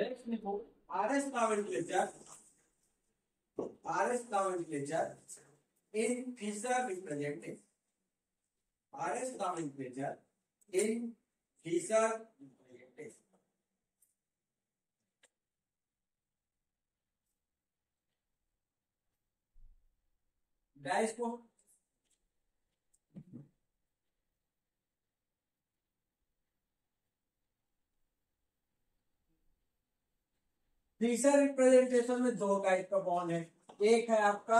Next लिखो RS nomenclature in Fisher representation. RS nomenclature in Fisher representation. Dice को Fisher representation में दो type का बॉन्ड है। एक है आपका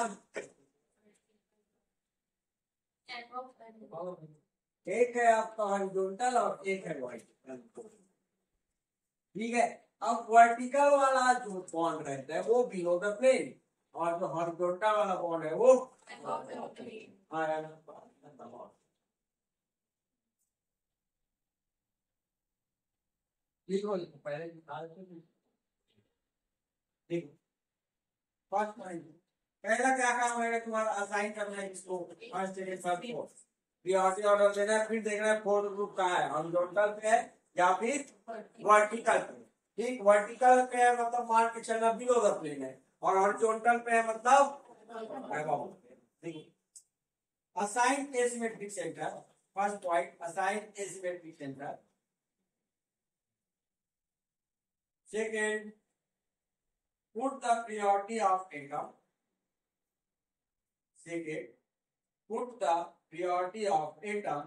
हॉरिजॉन्टल और एक है वर्टिकल। ठीक है, अब वर्टिकल वाला जो बॉन्ड रहता है वो बिलो द प्लेन और जो हॉरिजॉन्टल वाला बॉन्ड है वो लिखो पहले देखो फर्स्ट पॉइंट पहला क्या काम है तुम्हारा असाइन करना है इसको first second third fourth priority order देना है, फिर देखना है फोर्थ ग्रुप कहाँ है, हॉरिजॉन्टल पे है या फिर वर्टिकल पे। ठीक, वर्टिकल पे है मतलब मान के चलना बिलो द प्लेन है और हॉरिजॉन्टल पे है मतलब अबव। देखो assign asymmetric centre, first point assign asymmetric centre. Second put the priority of atom. Second, put the priority of atom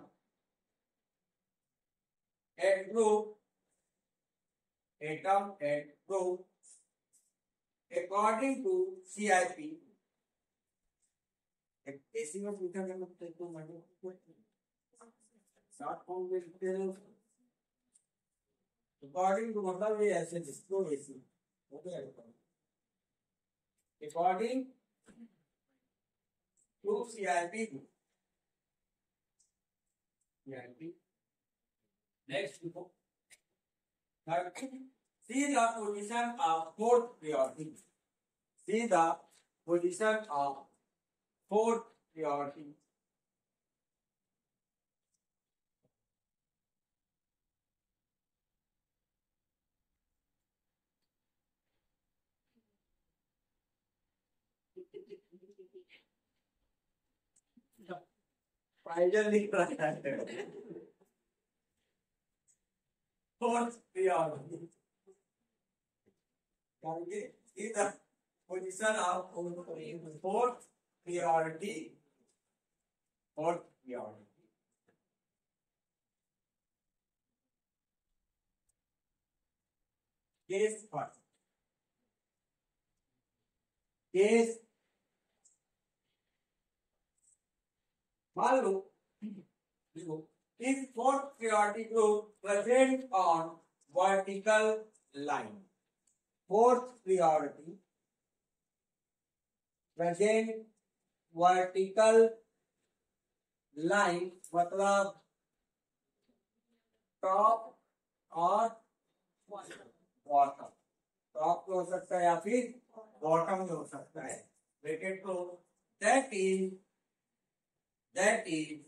and group according to CIP. ऐसी में पूछा गया तो मैंने शॉर्ट फॉर्म में लिखते हैं अकॉर्डिंग टू मतलब ये ऐसे जिसको ऐसे हो गया according to CIP. Next, see the position of fourth priority. See the position of fourth priority. Final लिख रहा है fourth priority. See the position of fourth priority. Case first. Case मान लो देखो if fourth priority group present on vertical line, fourth priority present vertical line मतलब top और bottom, top हो सकता है या फिर बॉटम में हो सकता है। ब्रैकेट तो that is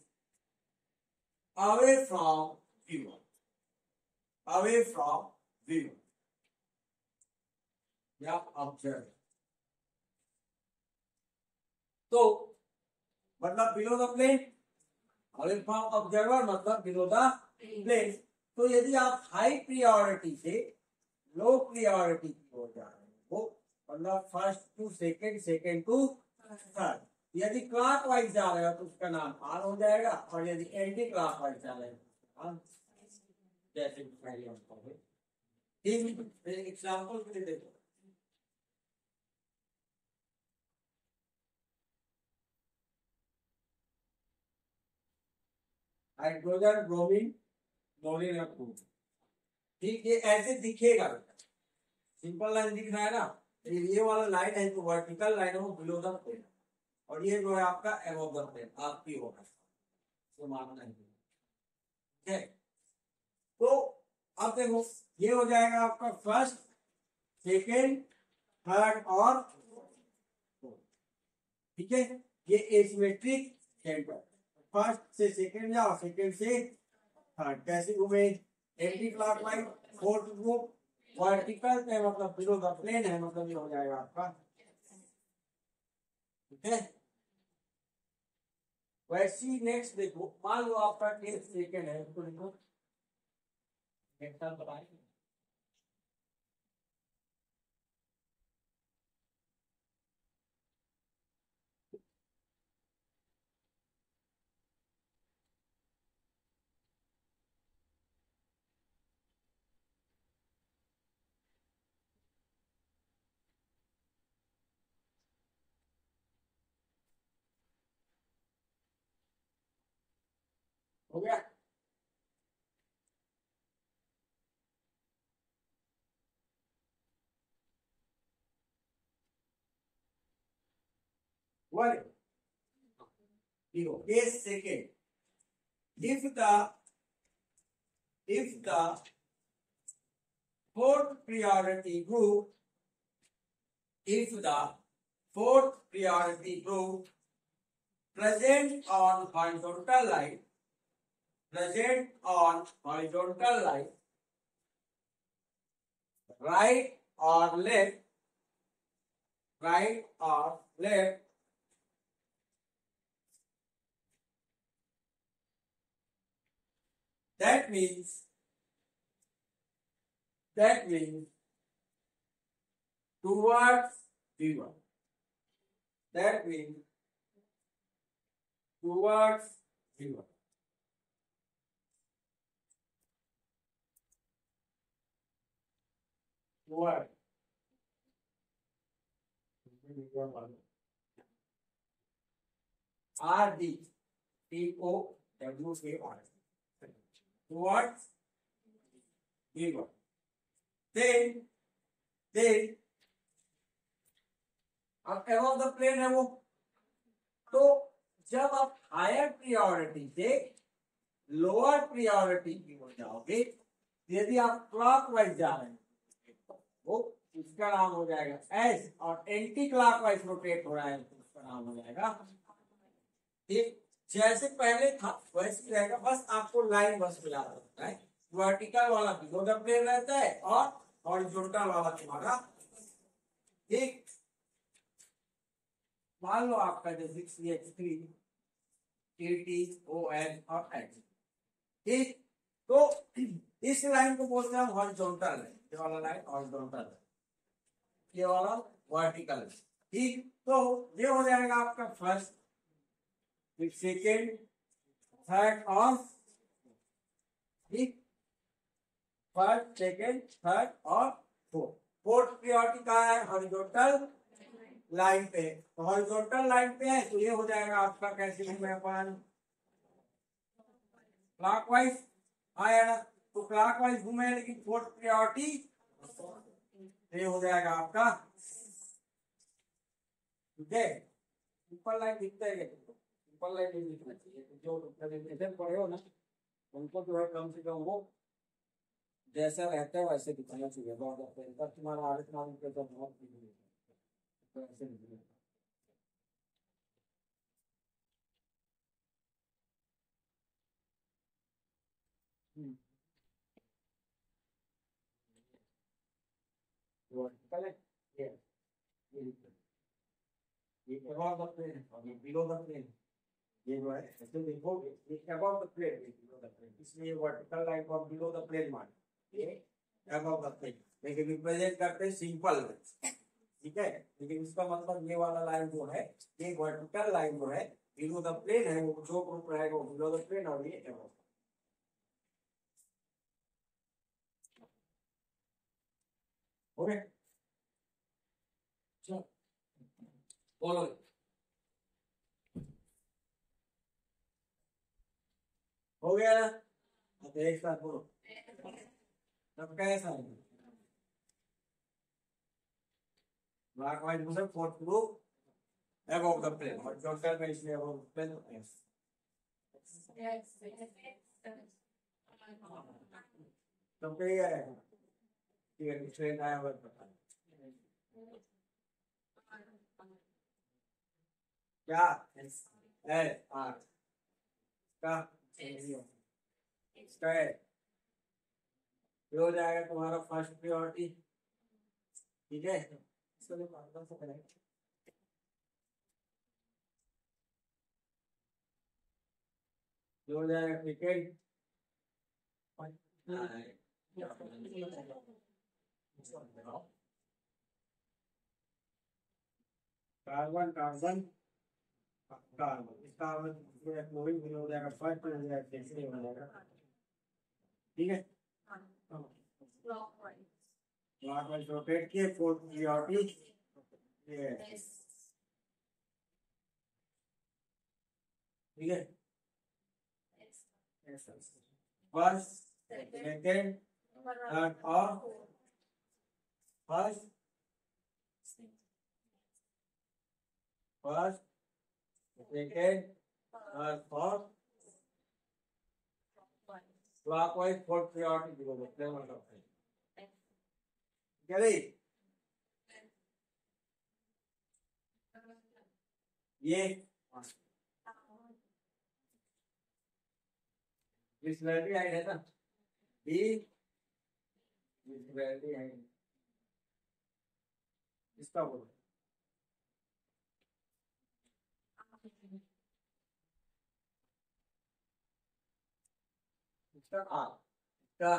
away from view या ऑब्जर्व। तो मतलब below the plane, away from observer मतलब बिलो द प्लेन। तो यदि आप हाई प्रियोरिटी से लो प्रियोरिटी की ओर जा रहे हो मतलब first to second, second to third, यदि क्लॉकवाइज जा रहे हो तो उसका नाम आर हो जाएगा और यदि एंटी क्लॉकवाइज जा रहे हो जैसे पहले हम कहें एग्जांपल के लिए देखो हाइड्रोजन, ब्रोमीन, क्लोरीन और फ्लूरीन। ठीक, ये ऐसे दिखेगा, सिंपल लाइन दिख रहा है ना, ये वाला लाइन है जो वर्टिकल लाइन है वो बिलो द प्लेन और ये जो है आपका अबव द प्लेन आपकी होगा, तो मानना है। ठीक है, तो अब देखो ये हो जाएगा आपका फर्स्ट, सेकेंड, थर्ड और ठीक है, ये एसिमेट्रिक सेंटर। फर्स्ट से सेकेंड जाओ, सेकेंड से थर्ड, कैसे घूमे anti clockwise, fourth group vertical पे मतलब बिलो द प्लेन है, मतलब ये हो जाएगा आपका, ठीक है। वैसी नेक्स्ट देखो, मान लो आपका केस सेकेंड है, तो देखो बताएंगे। हो गया। One case second, if the fourth priority group if the fourth priority group present on horizontal line right or left that means towards v1, that means towards v1. Toward RD TOWAR towards v1. Then अब above the plane है वो, तो जब आप higher priority से lower priority की ओर जाओगे, यदि आप क्लॉकवाइज जा रहे हैं वो उसका नाम हो जाएगा एस, और एंटी क्लॉकवाइज रोटेट हो रहा है तो उसका नाम हो जाएगा, ठीक। जैसे पहले था वैसे रहेगा, बस आपको लाइन बस मिला होता है। वर्टिकल वाला बिलो द प्लेन रहता है और हॉरिजॉन्टल वाला तुम्हारा, ठीक। मान लो आपका जैसे CH3 TTON और H, ठीक। तो इस लाइन को बोलते हैं हॉरिजॉन्टल लाइन, ये वाला लाइन हॉरिजॉन्टल है, ये वाला वर्टिकल है, ठीक। तो ये हो जाएगा आपका फर्स्ट, फिर सेकेंड, थर्ड और, ठीक, फर्स्ट सेकेंड थर्ड और फोर्थ। फोर्थ प्रियोरिटी कहाँ है? हॉरिजॉन्टल लाइन पे। तो हॉरिजॉन्टल लाइन पे है तो ये हो जाएगा आपका, कैसे लिखेंगे अपन, क्लॉकवाइज आया ना, तो क्लॉकवाइज घूमे लेकिन फोर्थ प्रियोरिटी, ये हो जाएगा आपका, ठीक है। ऊपर लाइन दिखता है, ऊपर लाइन नहीं दिखना चाहिए, जो प्रेजेंटेशन पढ़े हो ना उनको जो है कम से कम वो जैसा रहता है वैसे दिखाना चाहिए। बहुत तुम्हारा आदत नाम के तो बहुत ऐसे नहीं। vertical है, ये above the plane और ये below the plane, ये जो है ऐसे देखोगे ये above the plane, ये below the plane, इसलिए वर्टिकल लाइन और below the plane मान ये above the plane, लेकिन रिप्रेजेंट करते हैं सिंपल, ठीक है। लेकिन इसका मतलब ये वाला लाइन जो है, ये वर्टिकल लाइन जो है below the plane है, वो जो ग्रुप रहेगा वो below the plane और ये above। ओके चलो बोलो, हो गया ना? अब एक साथ बोलो, तब कैसा है? क्लॉकवाइज मतलब fourth group above the plane, और टोटल में इसलिए above the plane yes। तो क्या है? ठीक है, ट्रेन आया हुआ पता क्या है आर का इसका है ये हो जाएगा तुम्हारा फर्स्ट प्रायोरिटी। ठीक है, इसको जो कॉन्फ्रेंस से करेंगे ये हो जाएगा second. Carbon carbon carbon carbon chlorine हो जाएगा फर्स्ट, हो जाएगा सेकेंड, हो जाएगा। ठीक है, क्लॉकवाइज रोटेट किए, फोर्थ प्रायोरिटी ये। ठीक है, फर्स्ट सेकेंड थर्ड और first second third fourth clockwise fourth priority दिया है मतलब क्या रे ये इस वैल्यू हाइट है ना बी, इस वैल्यू हाइट इसका बोलो इसका आर का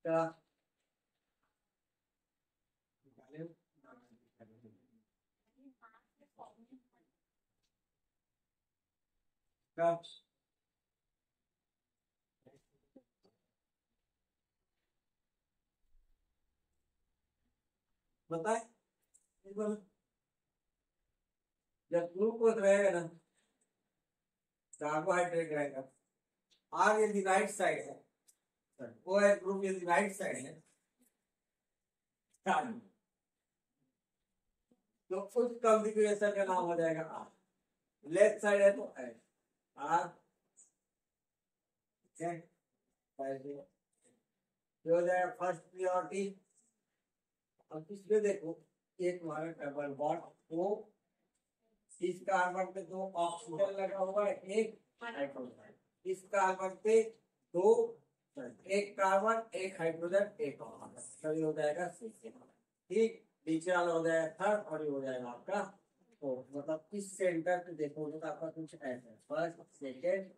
का बताए जब ग्लूकोज रहेगा ना कार्बोहाइड्रेट रहेगा, आर यदि राइट साइड है, ओ एच ग्रुप यदि राइट साइड है तो उस कॉन्फ़िगरेशन का नाम हो जाएगा आर। लेफ्ट साइड है तो एच आर। हो जाएगा फर्स्ट प्रायोरिटी। अब इसमें देखो एक हमारा डबल बॉन्ड को इस कार्बन पे दो ऑक्सीजन लगा हुआ है, एक हाइड्रोजन, इस कार्बन पे दो, एक कार्बन एक हाइड्रोजन एक ऑक्सीजन, तभी हो जाएगा ठीक। नीचे वाला हो जाएगा थर्ड और ये हो जाएगा आपका फोर्थ। मतलब इस सेंटर पे देखो तो आपका कुछ ऐसा है, फर्स्ट सेकेंड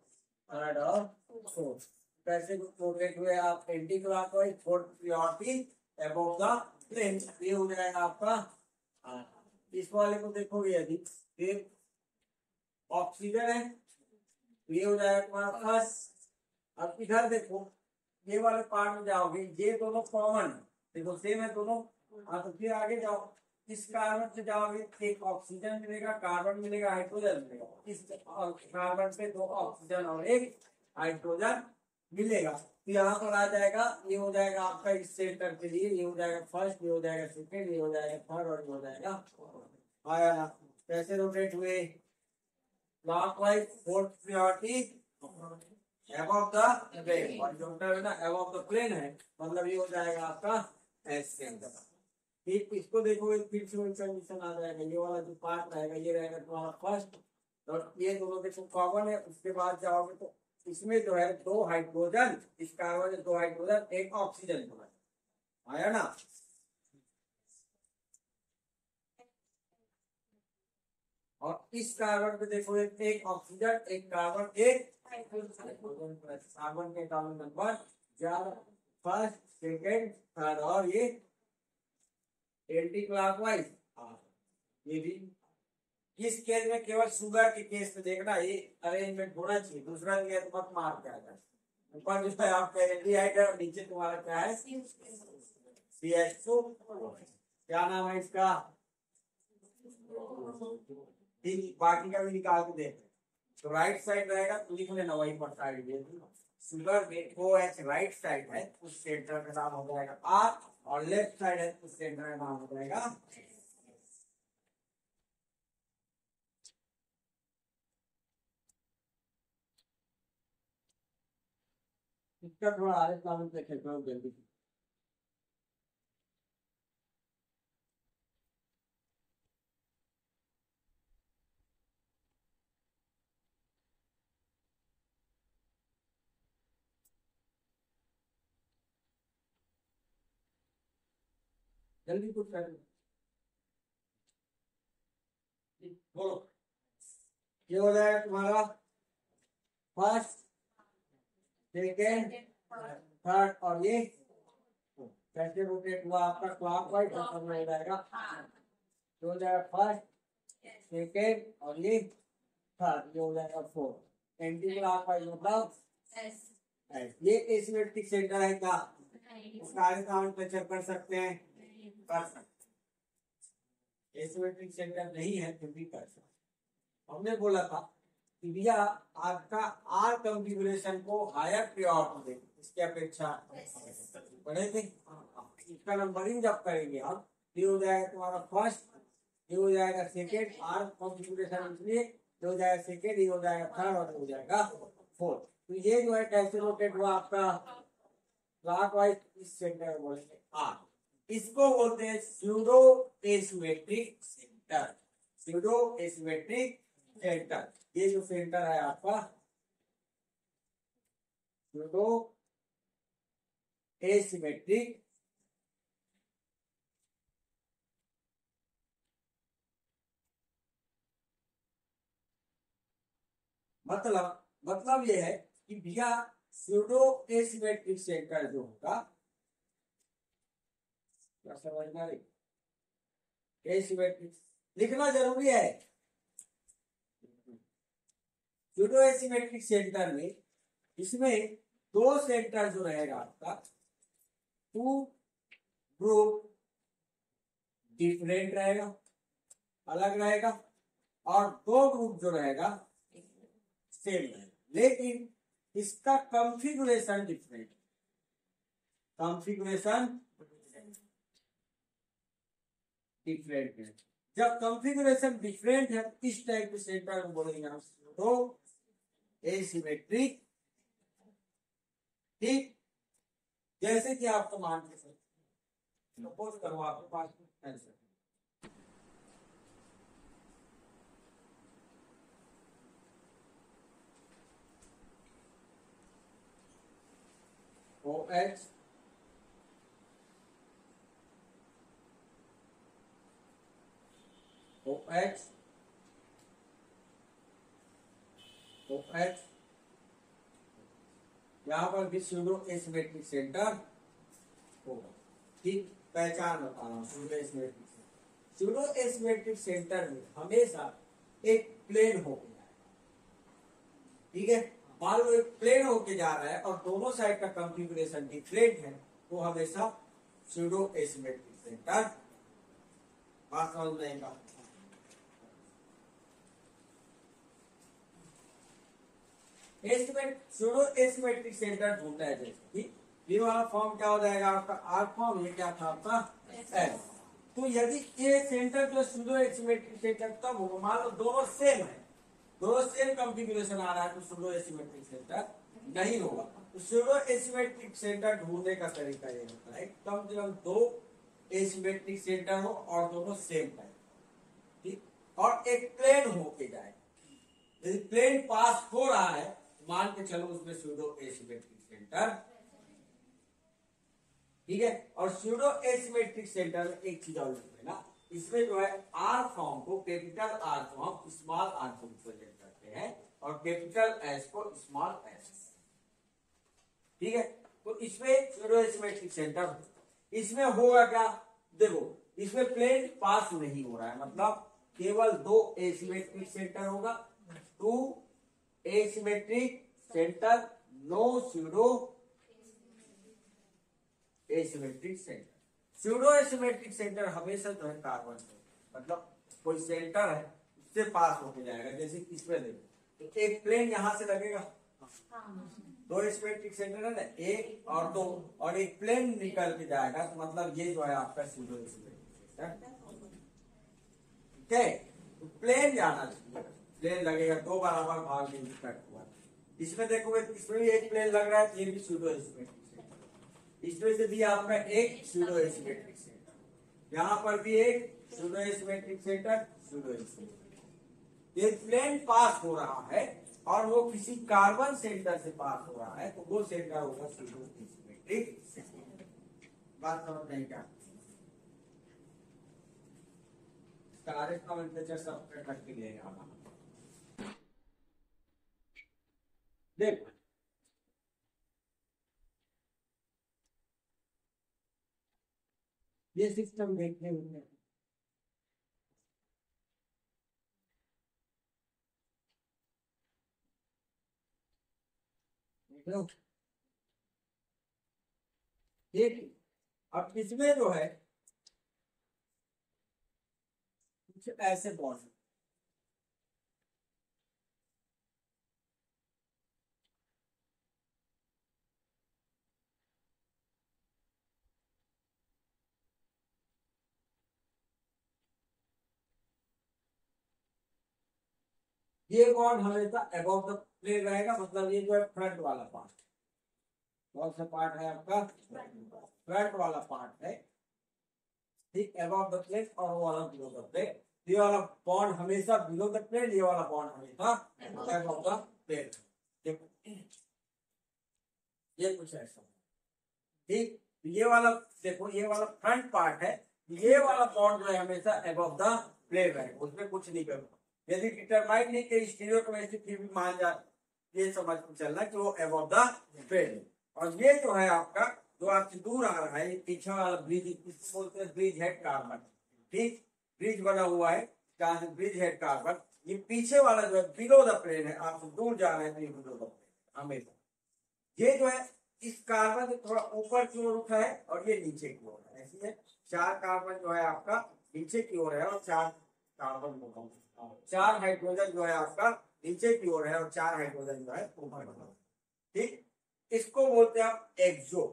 थर्ड और फोर्थ कैसे रोटेट हुए आप anti clockwise fourth priority above the plane. ये हो जाएगा आपका। इस वाले को देखोगे यदि फिर ऑक्सीजन है तो ये हो जाएगा तुम्हारा फर्स्ट। अब इधर देखो ये वाले पार्ट में जाओगे, ये दोनों कॉमन देखो सेम है दोनों। हाँ तो फिर आगे जाओ, इस कार्बन से जाओगे एक ऑक्सीजन मिलेगा, कार्बन मिलेगा, हाइड्रोजन मिलेगा, इस कार्बन पे दो ऑक्सीजन और एक हाइड्रोजन मिलेगा। तो यहाँ पर आ जाएगा, ये हो जाएगा आपका इस सेंटर के लिए, ये हो जाएगा फर्स्ट, ये हो जाएगा सेकेंड, ये हो जाएगा थर्ड और ये हो जाएगा आया ना। कैसे रोटेट हुए clockwise fourth priority above the plane, और जो है ना above the plane है मतलब ये हो जाएगा आपका एस के अंदर। ठीक, इसको देखोगे फिर से वही कंडीशन आ जाएगा, ये वाला जो पार्ट रहेगा ये रहेगा तुम्हारा फर्स्ट और ये दोनों देखो कॉमन है। उसके बाद जाओगे तो इसमें जो है दो हाइड्रोजन, इस कार्बन में दो हाइड्रोजन एक ऑक्सीजन आया ना। और इस कार्बन पे देखो एक ऑक्सीजन एक कार्बन एक कार्बन के carbon number first second third और ये एंटी क्लॉकवाइज। ये भी इस केस में केवल शुगर के केस में देखना ये अरेंजमेंट होना चाहिए, दूसरा दिया तो मत मार क्या है। ऊपर जो है आपका एल्डिहाइड है और नीचे तुम्हारा क्या है CH2। क्या नाम है इसका, ठीक बाकी का भी निकाल के देख। तो राइट साइड रहेगा तो लिख लेना वही पर साइड शुगर में OH राइट साइड है उस सेंटर का नाम हो जाएगा R और लेफ्ट साइड है उस सेंटर का नाम हो जाएगा। इसका थोड़ा आगे काम देखें जल्दी। जल्दी कुछ कर बोलो। ये हो जाएगा तुम्हारा फर्स्ट, सेकेंड, थर्ड और ये कैसे रोटेट हुआ आपका क्लॉकवाइज हो जाएगा। ये हो जाएगा फर्स्ट, सेकेंड और ये थर्ड, ये हो जाएगा फोर्थ। एंटी क्लॉकवाइज मतलब ये एसिमेट्रिक सेंटर है क्या? उसका आगे काउंट चेक कर सकते हैं, कर सकते। एसिमेट्रिक सेंटर नहीं है तो भी कर सकते। हमने बोला था कि भैया आपका आर कॉन्फ़िगरेशन को हायर प्रायोरिटी दें इसकी अपेक्षा बड़े थे। इसका नंबरिंग जब करेंगे आप, ये हो जाएगा तुम्हारा फर्स्ट, ये हो जाएगा सेकेंड, आर कॉन्फ़िगरेशन इसलिए ये हो जाएगा सेकेंड, ये हो जाएगा थर्ड और ये हो जाएगा फोर्थ। तो ये जो है कैसे रोटेट हुआ आपका क्लॉकवाइज, इस सेंटर को बोलेंगे आर। इसको बोलते हैं pseudo asymmetric centre. Pseudo asymmetric centre, ये जो सेंटर है आपका स्यूडो एसिमेट्रिक मतलब ये है कि भैया स्यूडो एसिमेट्रिक सेंटर जो होगा, क्या समझना है? एसिमेट्रिक लिखना जरूरी है। स्यूडो एसिमेट्रिक सेंटर में इसमें दो सेंटर जो रहेगा आपका, टू ग्रुप डिफरेंट रहेगा, अलग रहेगा, और दो ग्रुप जो रहेगा सेम रहेगा, लेकिन इसका कॉन्फ़िगरेशन डिफरेंट। कॉन्फ़िगरेशन डिफरेंट है। जब कॉन्फ़िगरेशन डिफरेंट है इस टाइप के सेंटर को बोलेंगे हम स्यूडो एसिमेट्रिक। ठीक, जैसे कि आपको मान के सपोज करो आपके पास आंसर OH OH OH, यहाँ पर भी स्यूडो एसिमेट्रिक सेंटर होगा। ठीक, पहचान बता रहा हूँ pseudo asymmetric centre. Pseudo asymmetric centre में हमेशा एक प्लेन होके जाएगा। ठीक है, मान लो एक प्लेन होके जा रहा है और दोनों साइड का कॉन्फ़िगरेशन डिफरेंट है, तो हमेशा स्यूडो एसिमेट्रिक सेंटर बात समझ जाएगा। स्यूडो एसिमेट्रिक सेंटर ढूंढना है, जैसे कि ये वाला फॉर्म क्या हो जाएगा आपका आर फॉर्म, ये क्या था आपका एस। तो यदि ये सेंटर जो स्यूडो एसिमेट्रिक सेंटर तब होगा, मान लो दोनों सेम है, दोनों सेम कॉन्फ़िगरेशन आ रहा है, तो स्यूडो एसिमेट्रिक सेंटर नहीं होगा। तो स्यूडो एसिमेट्रिक सेंटर ढूंढने का तरीका ये होता है कम से कम दो एसिमेट्रिक सेंटर हो और दोनों सेम टाइप, ठीक, और एक प्लेन होके जाए। यदि प्लेन पास हो रहा है मान के चलो उसमें स्यूडो एसिमेट्रिक सेंटर। ठीक है, और स्यूडो एसिमेट्रिक सेंटर में एक चीज और लिखना, इसमें जो है आर फॉर्म को capital R form small R को रिप्रेजेंट करते हैं और कैपिटल एस को स्मॉल एस। ठीक है, तो इसमें स्यूडो एसिमेट्रिक सेंटर, इसमें होगा क्या, देखो इसमें प्लेन पास नहीं हो रहा है, मतलब केवल दो एसिमेट्रिक सेंटर होगा, two asymmetric centre, no pseudo asymmetric centre. Pseudo asymmetric centre हमेशा जो है कार्बन से, मतलब कोई सेंटर है उससे पास होके जाएगा। जैसे इसमें देखो तो एक प्लेन यहां से लगेगा, दो एसिमेट्रिक सेंटर है ना, एक और दो, और एक प्लेन निकल के जाएगा, तो मतलब ये जो है आपका स्यूडो एसिमेट्रिक सेंटर। ठीक है, तो प्लेन जाना चाहिए, प्लेन लगेगा, दो बराबर भाग में कट हुआ। इसमें देखोगे इसमें भी एक प्लेन लग रहा है, ये भी स्यूडो एसिमेट्रिक सेंटर। इसमें से भी आपका एक स्यूडो एसिमेट्रिक सेंटर, यहाँ पर भी एक pseudo asymmetric centre, pseudo asymmetric. ये प्लेन पास हो रहा है और वो किसी कार्बन सेंटर से पास हो रहा है, तो वो सेंटर होगा स्यूडो एसिमेट्रिक सेंटर। बात समझ नहीं क्या? डायरेक्ट टेम्परेचर सब रख के लेगा। देख ये सिस्टम देखने में ठीक। अब इसमें जो है कुछ ऐसे बॉन्ड, ये बॉन्ड हमेशा अबव द प्लेन रहेगा, मतलब ये जो है फ्रंट वाला पार्ट, कौन सा पार्ट है आपका, फ्रंट वाला पार्ट है, ठीक, अबव द प्लेन, और वो वाला बिलो द प्लेन। ये वाला बॉन्ड हमेशा बिलो द प्लेन, ये वाला बॉन्ड हमेशा अबव द प्लेन। देखो ये कुछ ऐसा, ठीक, ये वाला देखो, ये वाला फ्रंट पार्ट है, ये वाला बॉन्ड जो है हमेशा अबव द प्लेन है, उसमें कुछ नहीं करूंगा। यदि डिटरमाइन नहीं कि स्टीरियोकेमिस्ट्री फिर भी मान जा, ये समझ में चलना कि वो अबव द प्लेन है। और ये जो है आपका जो आपसे दूर आ रहा है, ये पीछे वाला ब्रिज, इसको बोलते हैं ब्रिज हेड कार्बन, ठीक, ब्रिज बना हुआ है जहां से ब्रिज हेड कार्बन, ये पीछे वाला जो है बिलो द प्लेन है, आपसे दूर जा रहे हैं तो ये बिलो द प्लेन हमेशा। ये जो है इस कार्बन से थोड़ा ऊपर की ओर उठा है और ये नीचे की ओर है, ऐसी है। 4 कार्बन जो है आपका नीचे की ओर है और 4 कार्बन, 4 हाइड्रोजन जो है आपका नीचे की ओर है और 4 हाइड्रोजन जो है ऊपर की ओर, ठीक। इसको बोलते हैं आप एक्सो,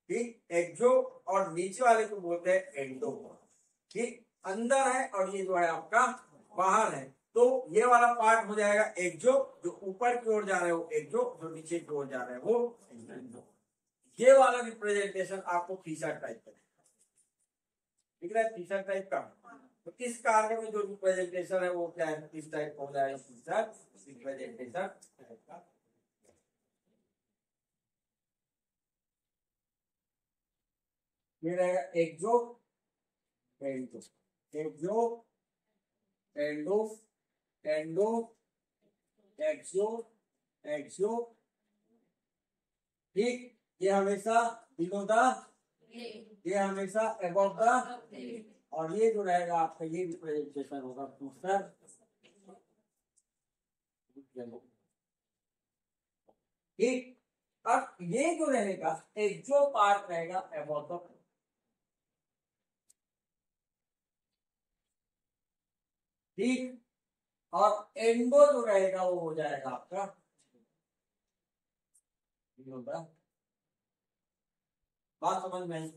ठीक, एक्सो, और नीचे वाले को बोलते हैं एंडो, ठीक, अंदर है और ये जो है आपका बाहर है। तो ये वाला पार्ट हो जाएगा एक्सो, जो ऊपर की ओर जा रहे हो एक्सो, जो नीचे की ओर जा रहे हो वो। ये वाला रिप्रेजेंटेशन आपको फिशर टाइप का दिख रहा है, फिशर टाइप का। तो इस कार्य में जो रिप्रेजेंटेशन है वो क्या है, इस टाइप हो जाएगा, फिशर रिप्रेजेंटेशन टाइप का। ये रहेगा एक्सो, एंडो, एक्सो, एंडो, एंडो, एक्सो, एक्सो, ठीक। ये हमेशा बिलो द, ये हमेशा अबव द, और ये जो रहेगा आपका ये रिप्रेजेंटेशन होगा फिशर, ठीक। अब ये जो रहेगा एक जो पार्ट रहेगा अबव द, ठीक, और एंडो जो रहेगा वो हो जाएगा आपका बिलो द। बात समझ में आई।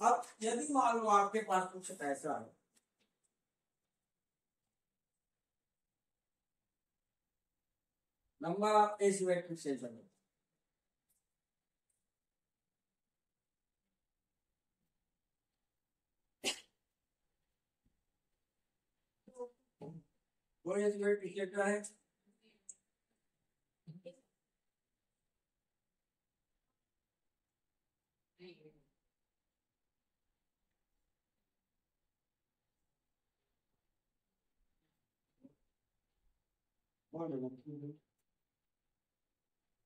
अब यदि मान लो आपके पास कुछ ऐसा है, नंबर ऑफ एसिमेट्रिक सेशन, वो एसिमेट्रिक सेशन है,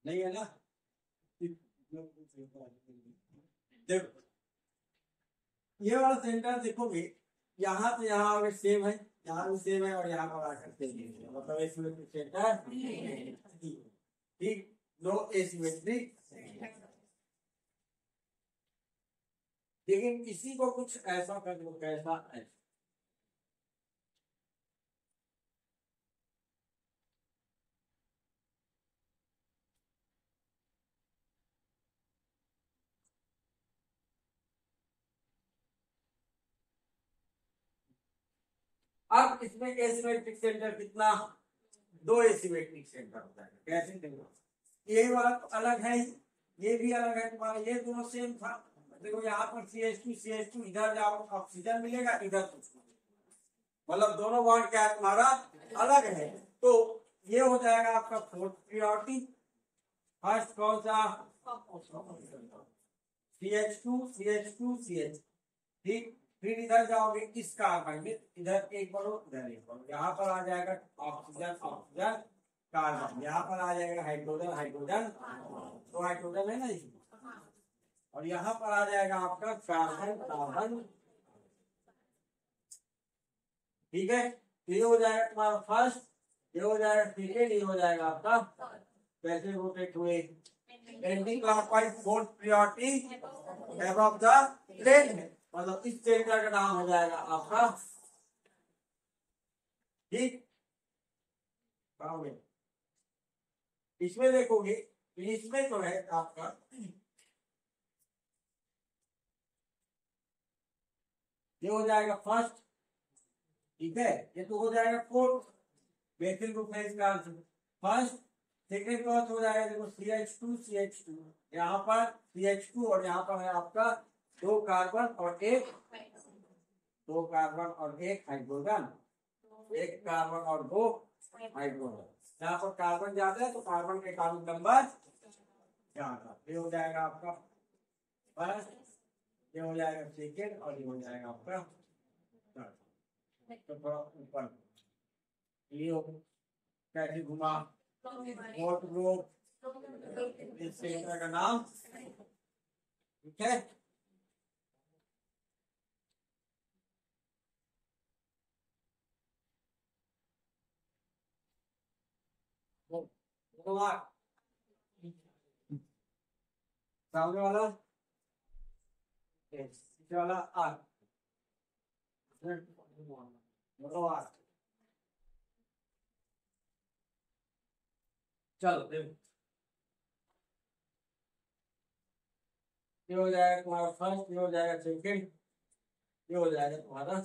नहीं है ना। देखो ये वाला सेंटर देखोगे, यहाँ से यहाँ अगर सेम है, यहाँ भी सेम है, और यहाँ पर आकर सेम है, मतलब एसिमेट्रिक सेंटर, ठीक, नो एसिमेट्रिक। लेकिन इसी को कुछ ऐसा कर दो, कैसा ऐसा, अब इसमें एसिमेट्रिक सेंटर कितना, 2 एसिमेट्रिक सेंटर होता है, कैसे देखो, ये वाला तो अलग है, ये भी अलग है तुम्हारा, ये दोनों सेम था। देखो यहाँ पर CH2 इधर जाओ ऑक्सीजन मिलेगा, इधर कुछ, मतलब दोनों बॉन्ड क्या है तुम्हारा अलग है। तो ये हो जाएगा आपका 4th प्रायोरिटी। फर्स्ट कौन सा, CH2 CH2 CH, ठीक, फिर इधर जाओगे इस कार्बन में, इधर एक बढ़ो इधर एक बढ़ो, यहाँ पर आ जाएगा ऑक्सीजन ऑक्सीजन कार्बन, यहाँ पर आ जाएगा हाइड्रोजन हाइड्रोजन, तो हाइड्रोजन है ना इसमें, और यहाँ पर आ जाएगा आपका कार्बन कार्बन। ठीक है, ये हो जाएगा तुम्हारा फर्स्ट, ये हो जाएगा सेकेंड, ये हो जाएगा आपका, कैसे रोटेट हुए anti clockwise fourth priority above the plane, मतलब इस सेंटर का नाम हो जाएगा आपका। ठीक, इसमें देखोगे, इसमें तो है आपका ये हो जाएगा फर्स्ट, ठीक है, ये तो हो जाएगा फोर्थ बेसिल ग्रुप है इसका आंसर। फर्स्ट सेकेंड क्लॉथ हो जाएगा, देखो CH2 यहाँ पर CH2 और यहाँ पर है आपका दो कार्बन और एक हाइड्रोजन, एक कार्बन और दो हाइड्रोजन, यहाँ पर कार्बन ज्यादा है तो कार्बन के कार्बन नंबर ज्यादा, ये हो जाएगा आपका फर्स्ट, ये हो जाएगा सेकेंड और ये हो जाएगा आपका थर्ड। तो थोड़ा ऊपर ये कैसे घुमा फोर्थ ग्रुप, इस सेंटर का नाम, ठीक है। सामने वाला पीछे वाला आर, चलो देखो, ये हो जाएगा तुम्हारा फर्स्ट, ये हो जाएगा सेकेंड, ये हो जाएगा तुम्हारा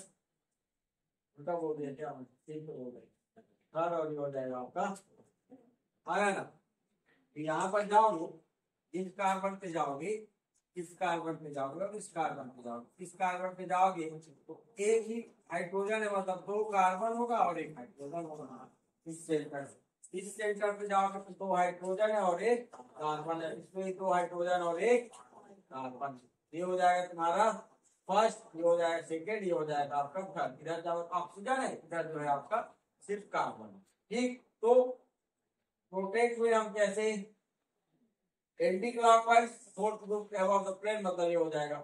उल्टा बोल दिया क्या, ठीक हो गई थर्ड, और ये हो जाएगा आपका, आया ना। यहाँ पर जाओगे, इस कार्बन पे जाओगे, इस कार्बन पे जाओगे और इस कार्बन पे जाओगे, इस कार्बन पे जाओगे तो एक ही हाइड्रोजन है, मतलब दो कार्बन होगा और एक हाइड्रोजन होगा। इस सेंटर पे जाओगे तो दो हाइड्रोजन है और एक कार्बन है, इसमें दो हाइड्रोजन और एक कार्बन, ये हो जाएगा तुम्हारा फर्स्ट, ये हो जाएगा सेकेंड, ये हो जाएगा आपका थर्ड। इधर जाओ ऑक्सीजन है, इधर जो है आपका सिर्फ कार्बन। ठीक, तो रोटेट हुए हम कैसे, anti clockwise fourth group above the plane, मतलब ये हो जाएगा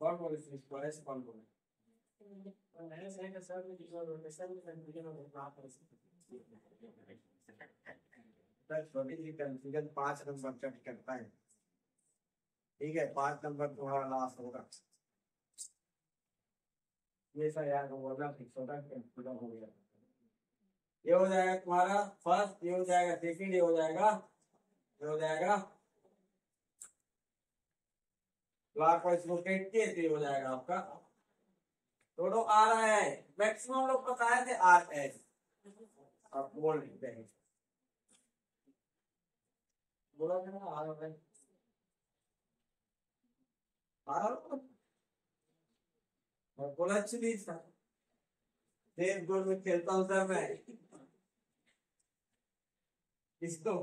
कौन बोले कौन बोले छोटी सी कंफ्यूजन 5 नंबर का करता है, ठीक है, 5 नंबर तुम्हारा लास्ट होगा, ये सा याद होगा, छोटा कंफ्यूजन हो गया। ये हो जाएगा तुम्हारा फर्स्ट, ये हो जाएगा सेकेंड, ये हो जाएगा क्लॉकवाइज रोटेट के, ये हो जाएगा आपका, दोनों आ रहा है, मैक्सिमम लोग बताए थे RS, अब बोल लिखते हैं, बोला था ना बोला अच्छी था, देश गोल में खेलता हूँ सर मैं, इसको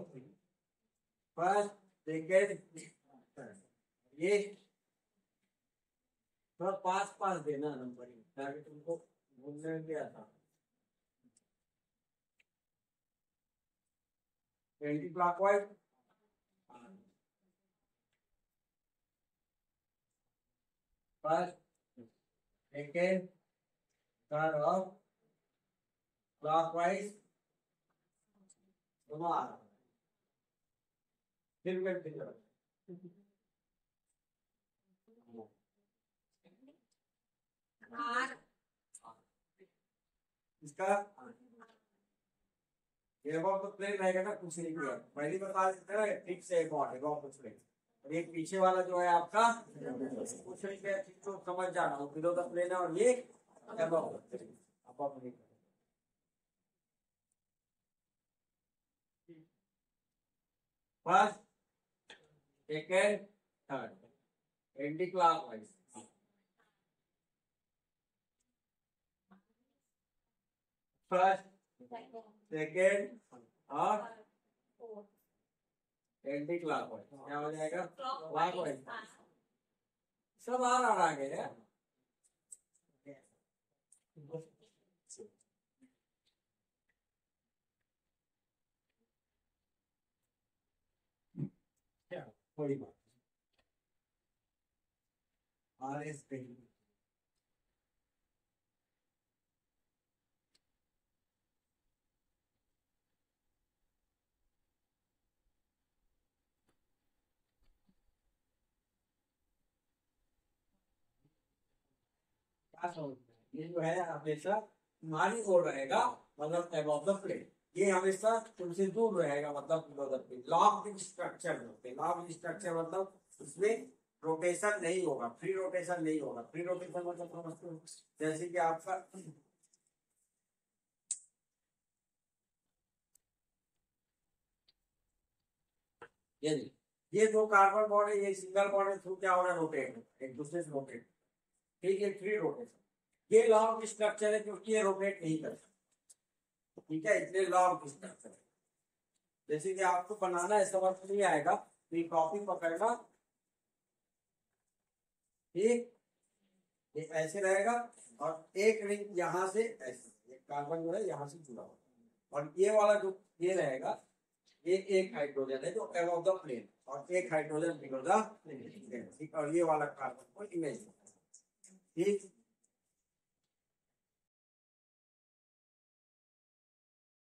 फर्स्ट सेकेंड, ये थोड़ा पास पास देना नंबर, ताकि तुमको भूलने में क्या था। Anti clockwise first second third और क्लॉकवाइज दोनों आ रहा है, फिर इसका एबॉव तो प्लेन रहेगा ना, कुछ नहीं किया पहले बता देते हैं, ठीक से एबॉव तो प्लेन, और एक पीछे वाला जो है आपका कुछ नहीं किया, ठीक तो समझ जाना, वो बिलो द प्लेन है और ये एबॉव नहीं। First second third anti clockwise, first second और एंटी क्लॉकवाइज, क्या हो जाएगा क्लॉकवाइज। सब आ रहा आगे है। कोई बात RS पे क्या समझ में? ये जो है हमेशा तुम्हारी ओर रहेगा, मतलब अबव द प्लेन। ये हमेशा तुमसे दूर रहेगा, मतलब below the plane. Lock structure होते हैं। लॉक स्ट्रक्चर मतलब उसमें रोटेशन नहीं होगा, फ्री रोटेशन नहीं होगा। फ्री रोटेशन मतलब समझते हो, जैसे कि आपका ये दो कार्बन बॉन्ड है, ये सिंगल बॉन्ड है, थ्रू क्या हो रहा है, रोटेट एक दूसरे से रोटेट। ठीक है, फ्री रोटेशन। ये लॉन्ग स्ट्रक्चर है क्योंकि ये रोटेट नहीं करता। ठीक है, इसलिए लॉन्ग स्ट्रक्चर है। जैसे कि आपको बनाना है, समझ नहीं आएगा तो ये कॉपी पकड़ना। ठीक, ये ऐसे रहेगा और एक रिंग यहाँ से ऐसे, एक कार्बन जो है यहाँ से जुड़ा हुआ, और ये वाला जो ये रहेगा, ये एक हाइड्रोजन है जो अबव द प्लेन, और एक हाइड्रोजन बिलो द प्लेन। ठीक, और ये वाला कार्बन को इमेज। ठीक,